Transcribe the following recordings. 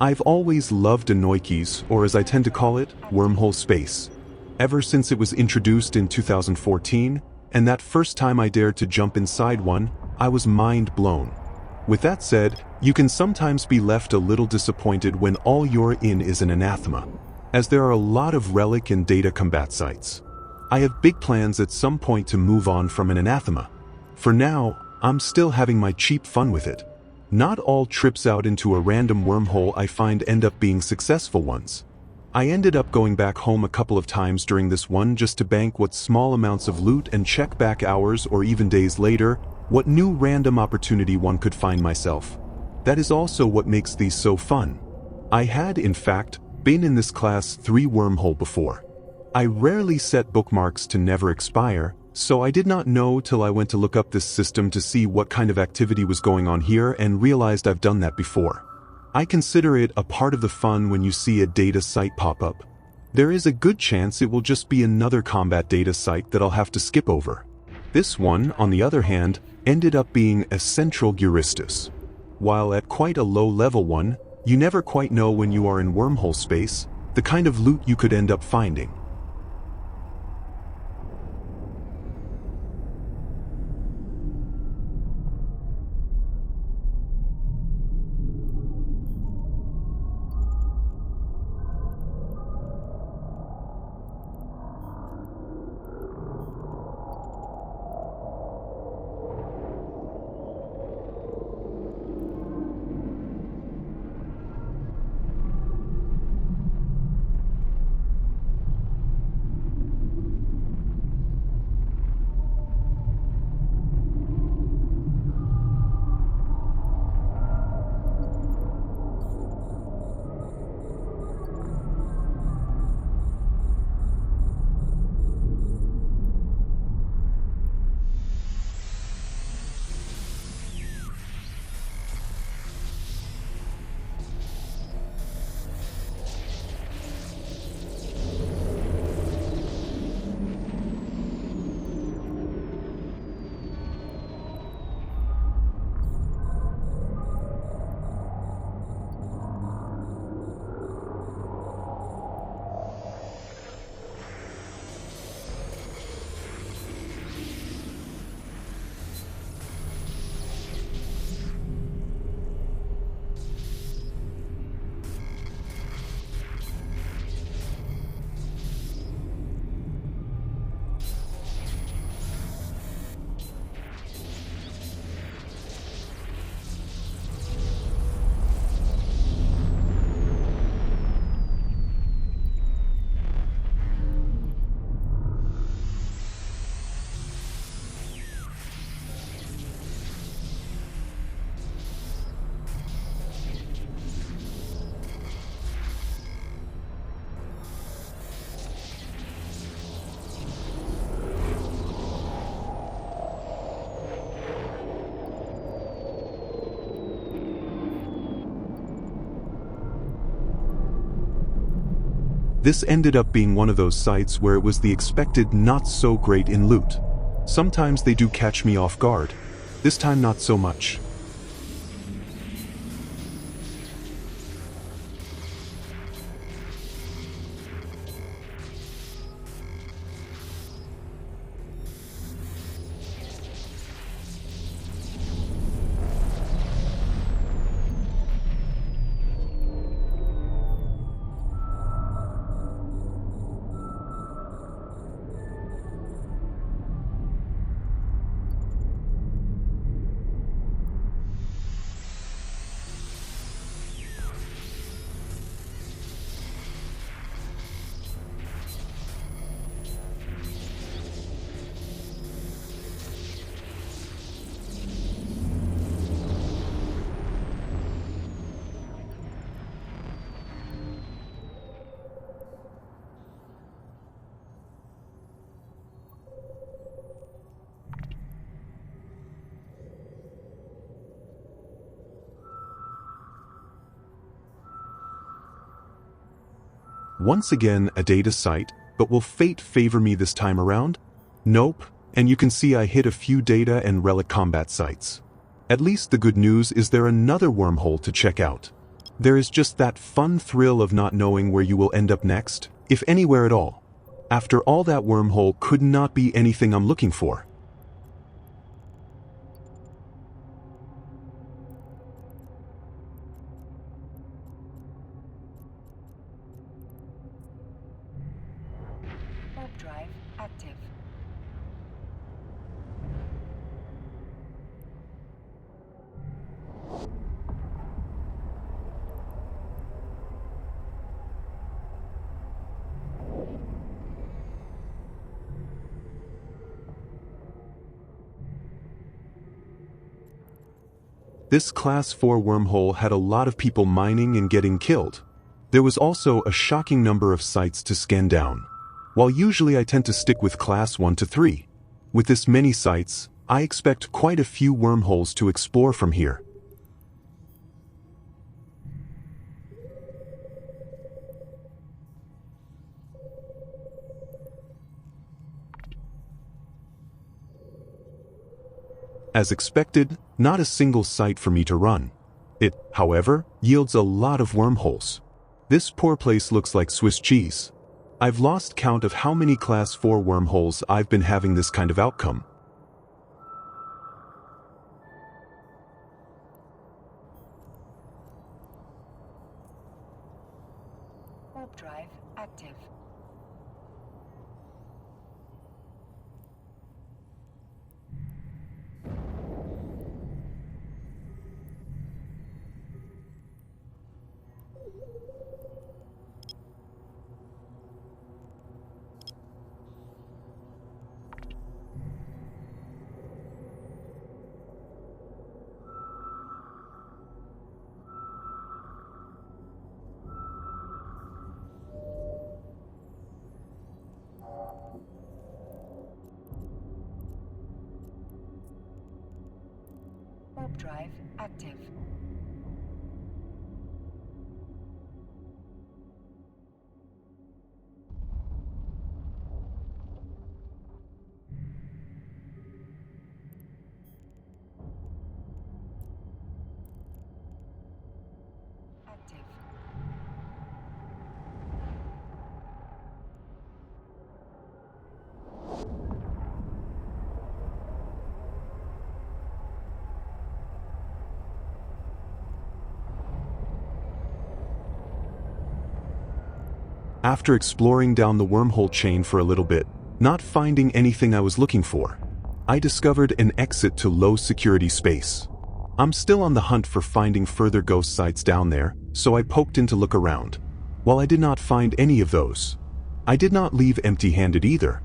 I've always loved Anoikis, or as I tend to call it, wormhole space. Ever since it was introduced in 2014, and that first time I dared to jump inside one, I was mind blown. With that said, you can sometimes be left a little disappointed when all you're in is an anathema, as there are a lot of relic and data combat sites. I have big plans at some point to move on from an anathema. For now, I'm still having my cheap fun with it. Not all trips out into a random wormhole I find end up being successful ones. I ended up going back home a couple of times during this one just to bank what small amounts of loot and check back hours or even days later what new random opportunity one could find myself. That is also what makes these so fun. I had, in fact, been in this class 3 wormhole before. I rarely set bookmarks to never expire, so I did not know till I went to look up this system to see what kind of activity was going on here and realized I've done that before. I consider it a part of the fun when you see a data site pop up. There is a good chance it will just be another combat data site that I'll have to skip over. This one, on the other hand, ended up being a Central Guristas. While at quite a low level one, you never quite know when you are in wormhole space, the kind of loot you could end up finding. This ended up being one of those sites where it was the expected not so great in loot. Sometimes they do catch me off guard. This time not so much. Once again a data site, but will fate favor me this time around? Nope, and you can see I hit a few data and relic combat sites. At least the good news is there another wormhole to check out. There is just that fun thrill of not knowing where you will end up next, if anywhere at all. After all, that wormhole could not be anything I'm looking for. Warp drive active. This Class 4 wormhole had a lot of people mining and getting killed. There was also a shocking number of sites to scan down. While usually I tend to stick with Class 1 to 3, with this many sites, I expect quite a few wormholes to explore from here. As expected, not a single site for me to run. It, however, yields a lot of wormholes. This poor place looks like Swiss cheese. I've lost count of how many Class 4 wormholes I've been having this kind of outcome. Warp drive active. Warp drive active. Active. After exploring down the wormhole chain for a little bit, not finding anything I was looking for, I discovered an exit to low security space. I'm still on the hunt for finding further ghost sites down there, so I poked in to look around. While I did not find any of those, I did not leave empty-handed either.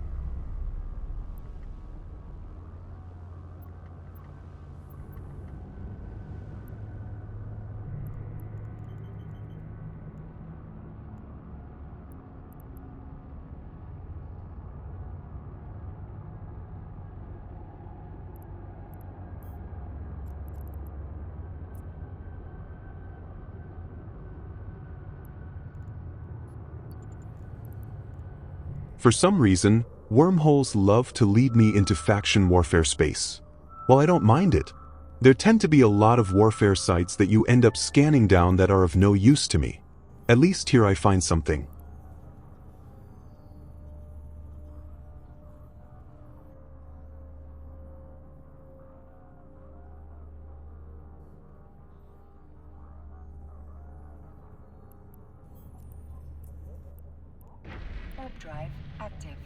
For some reason, wormholes love to lead me into faction warfare space. While I don't mind it, there tend to be a lot of warfare sites that you end up scanning down that are of no use to me. At least here I find something. Warp drive active.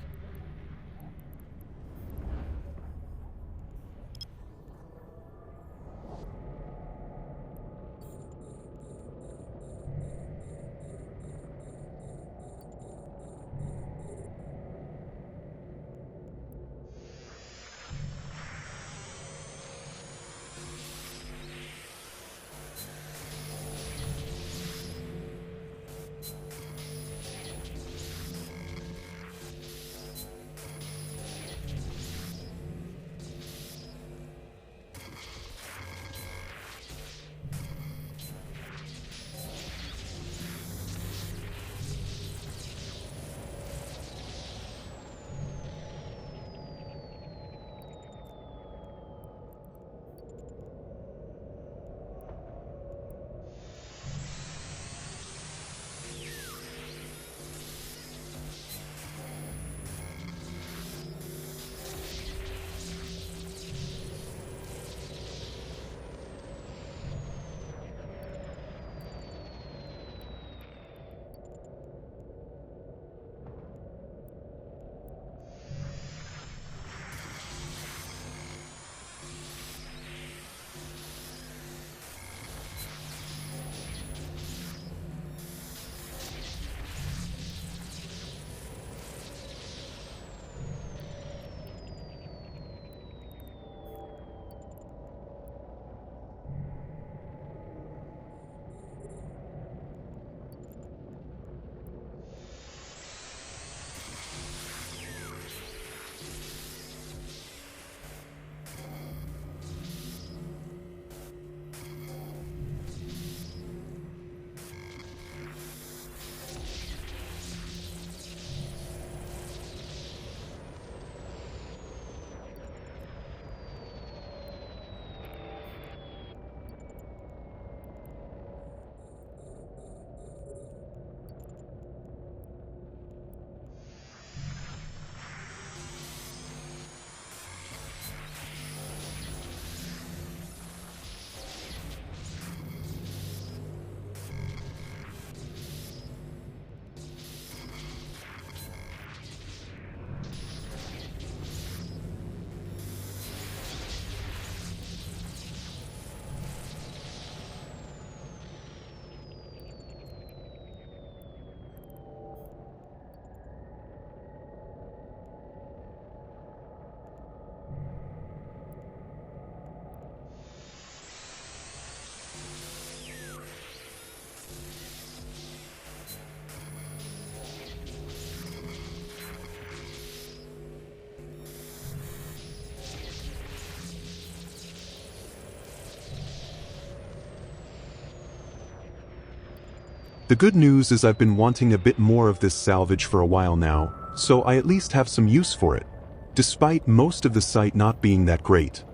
The good news is I've been wanting a bit more of this salvage for a while now, so I at least have some use for it, despite most of the site not being that great.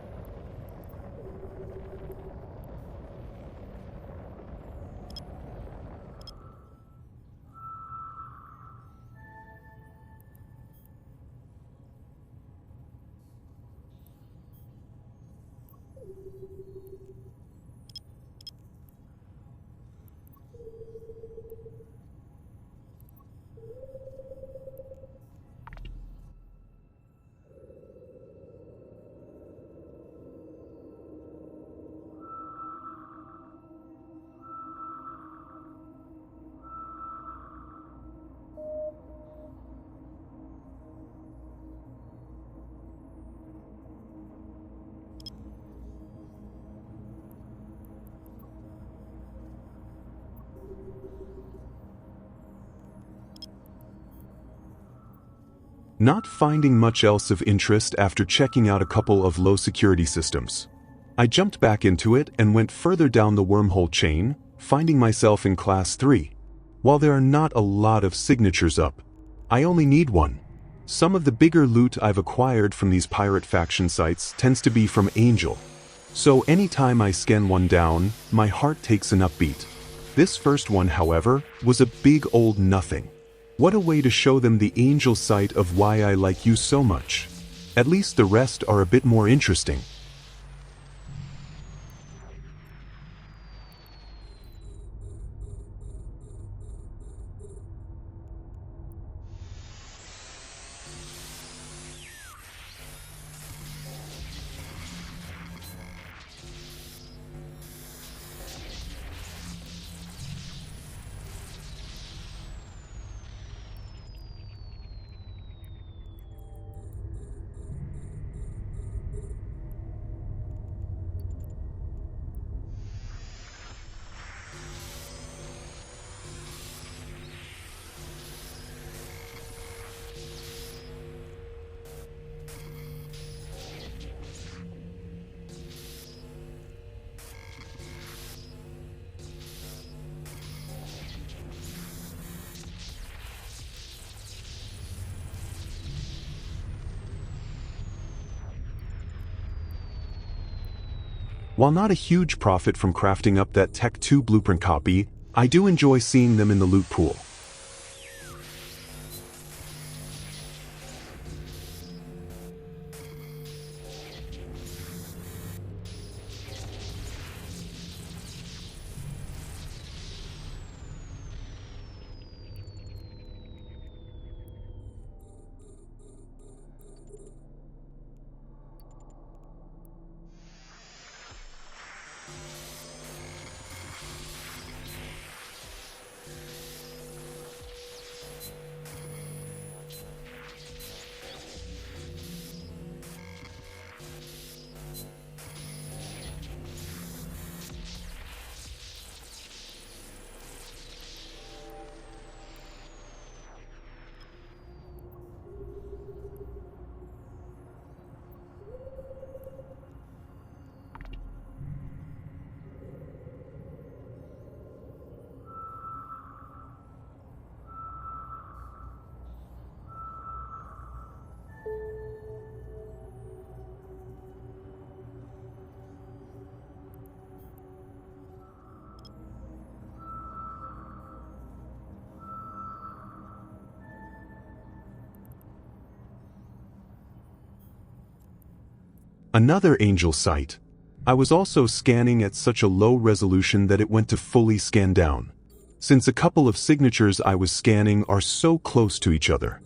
Not finding much else of interest after checking out a couple of low-security systems, I jumped back into it and went further down the wormhole chain, finding myself in Class 3. While there are not a lot of signatures up, I only need one. Some of the bigger loot I've acquired from these pirate faction sites tends to be from Angel, so anytime I scan one down, my heart takes an upbeat. This first one, however, was a big old nothing. What a way to show them the Angel side of why I like you so much. At least the rest are a bit more interesting. While not a huge profit from crafting up that Tech 2 blueprint copy, I do enjoy seeing them in the loot pool. Another Angel site. I was also scanning at such a low resolution that it went to fully scan down, since a couple of signatures I was scanning are so close to each other.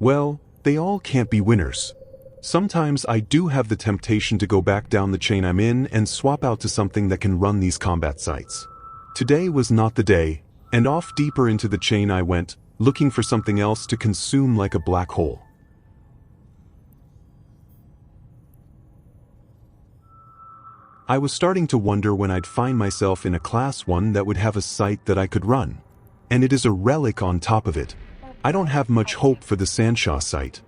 Well, they all can't be winners. Sometimes I do have the temptation to go back down the chain I'm in and swap out to something that can run these combat sites. Today was not the day, and off deeper into the chain I went, looking for something else to consume like a black hole. I was starting to wonder when I'd find myself in a class 1 that would have a site that I could run. And it is a relic on top of it. I don't have much hope for the Sandshaw site.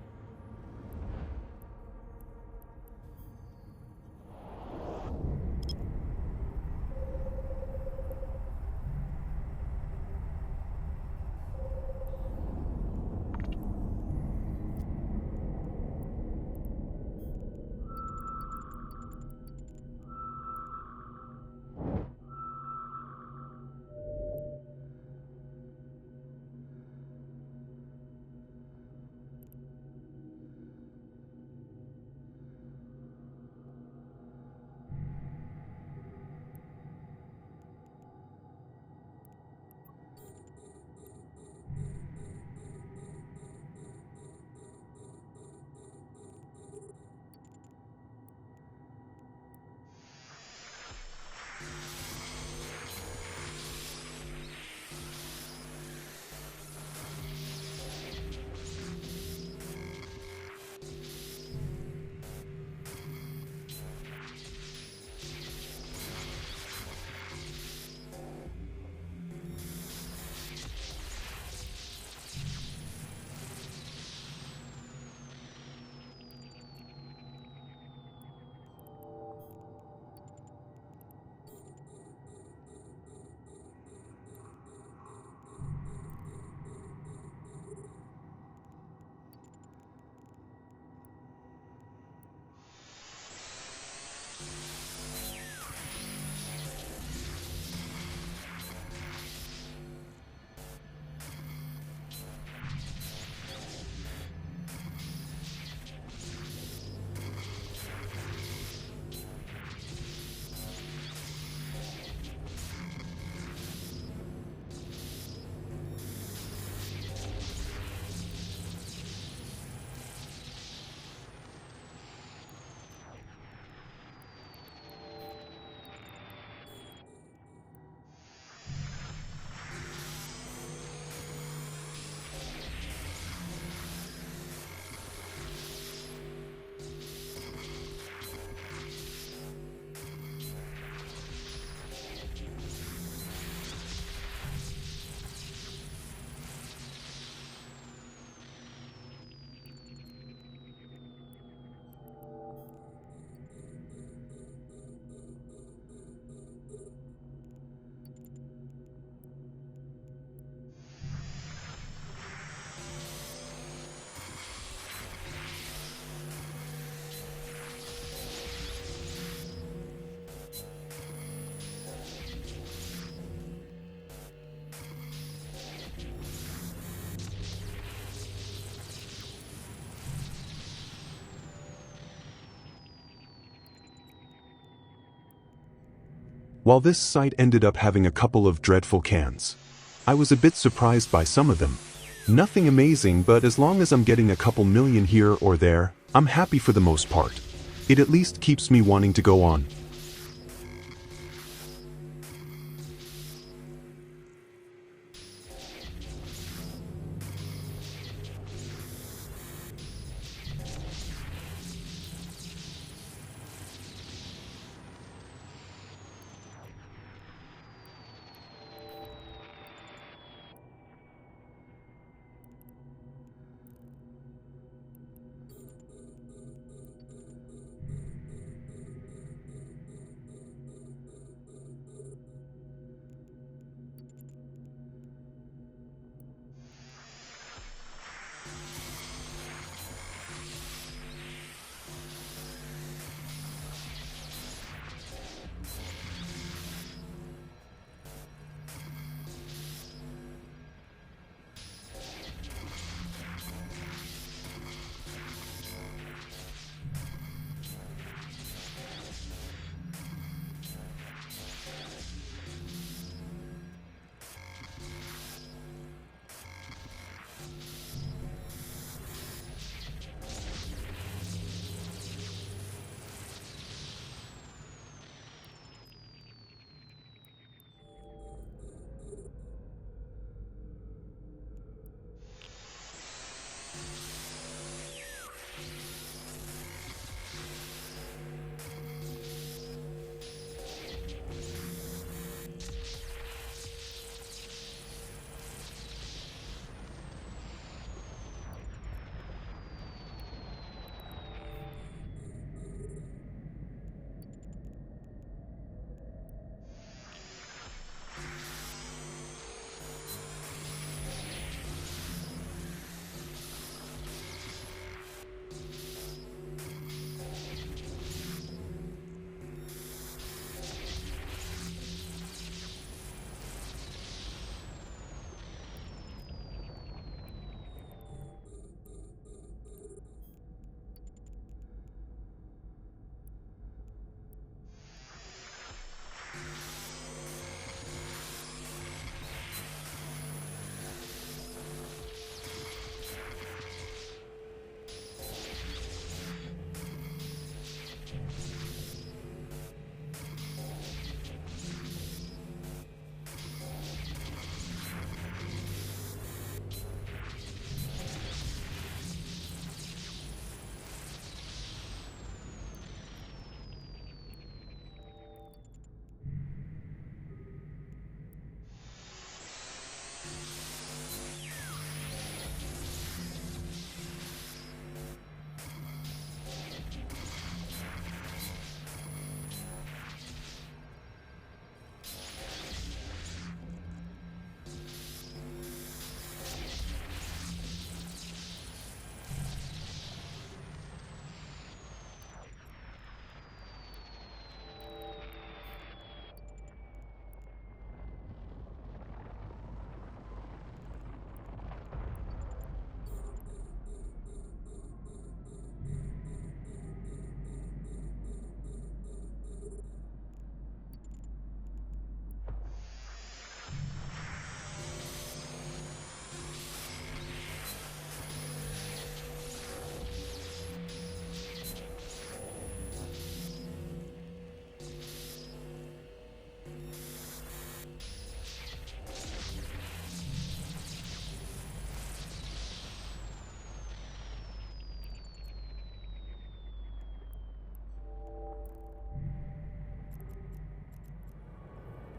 While this site ended up having a couple of dreadful cans, I was a bit surprised by some of them. Nothing amazing, but as long as I'm getting a couple million here or there, I'm happy for the most part. It at least keeps me wanting to go on.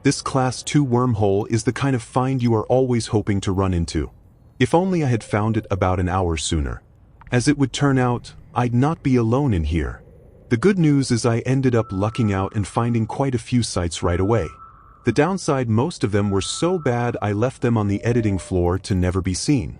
This Class 2 wormhole is the kind of find you are always hoping to run into. If only I had found it about an hour sooner. As it would turn out, I'd not be alone in here. The good news is I ended up lucking out and finding quite a few sites right away. The downside, most of them were so bad I left them on the editing floor to never be seen.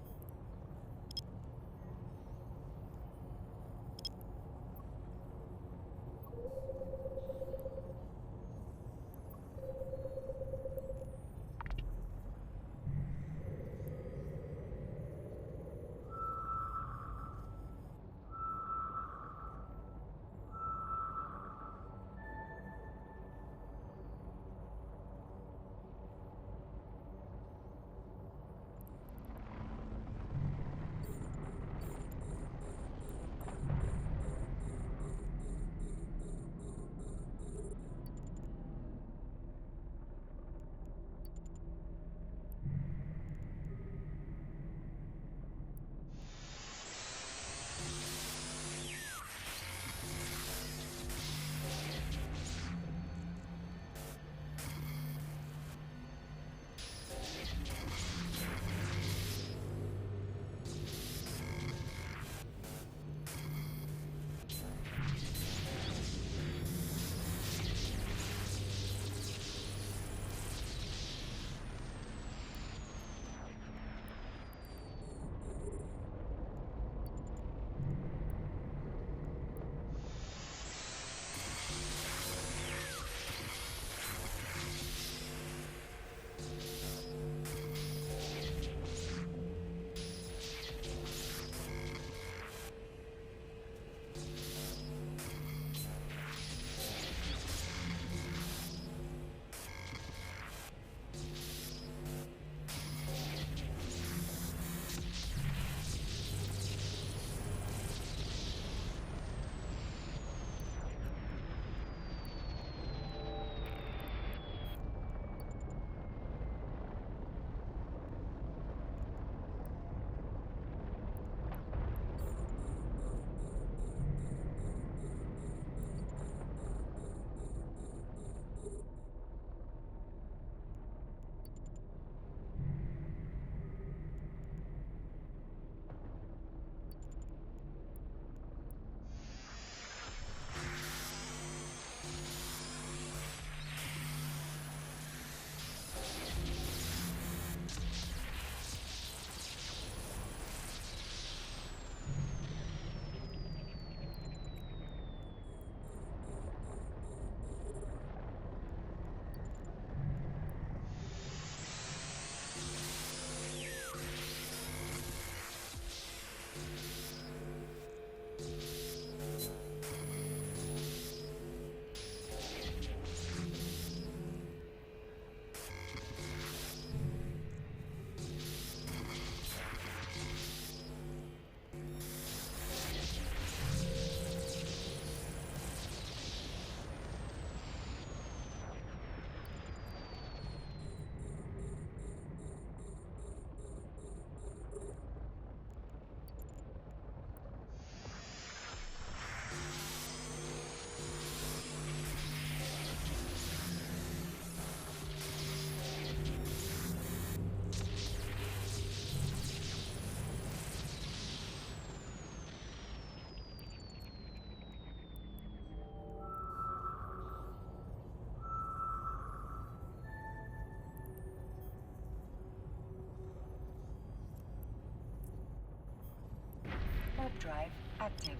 Warp drive active.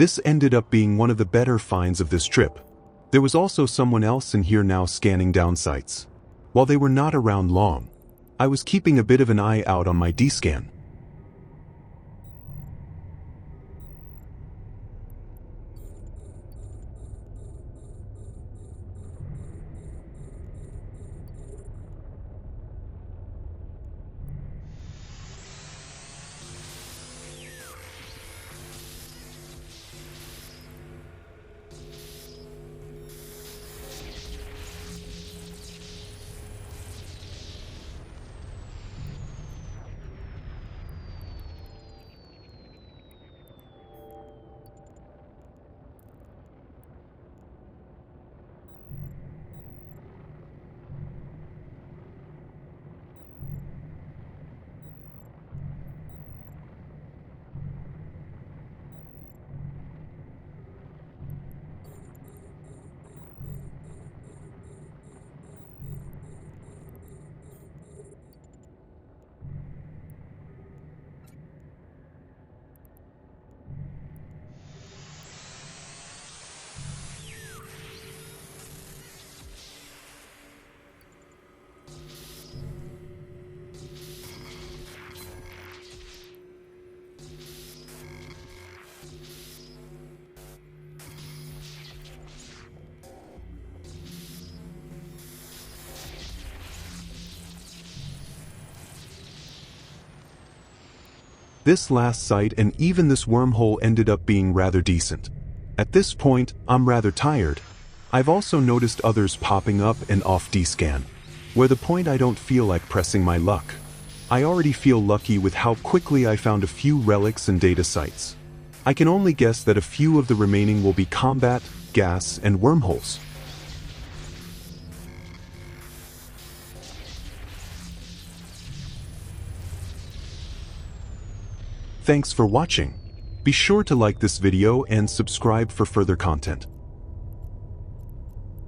This ended up being one of the better finds of this trip. There was also someone else in here now scanning down sites. While they were not around long, I was keeping a bit of an eye out on my D-scan. This last site and even this wormhole ended up being rather decent. At this point, I'm rather tired. I've also noticed others popping up and off D-scan, where the point I don't feel like pressing my luck. I already feel lucky with how quickly I found a few relics and data sites. I can only guess that a few of the remaining will be combat, gas, and wormholes. Thanks for watching. Be sure to like this video and subscribe for further content.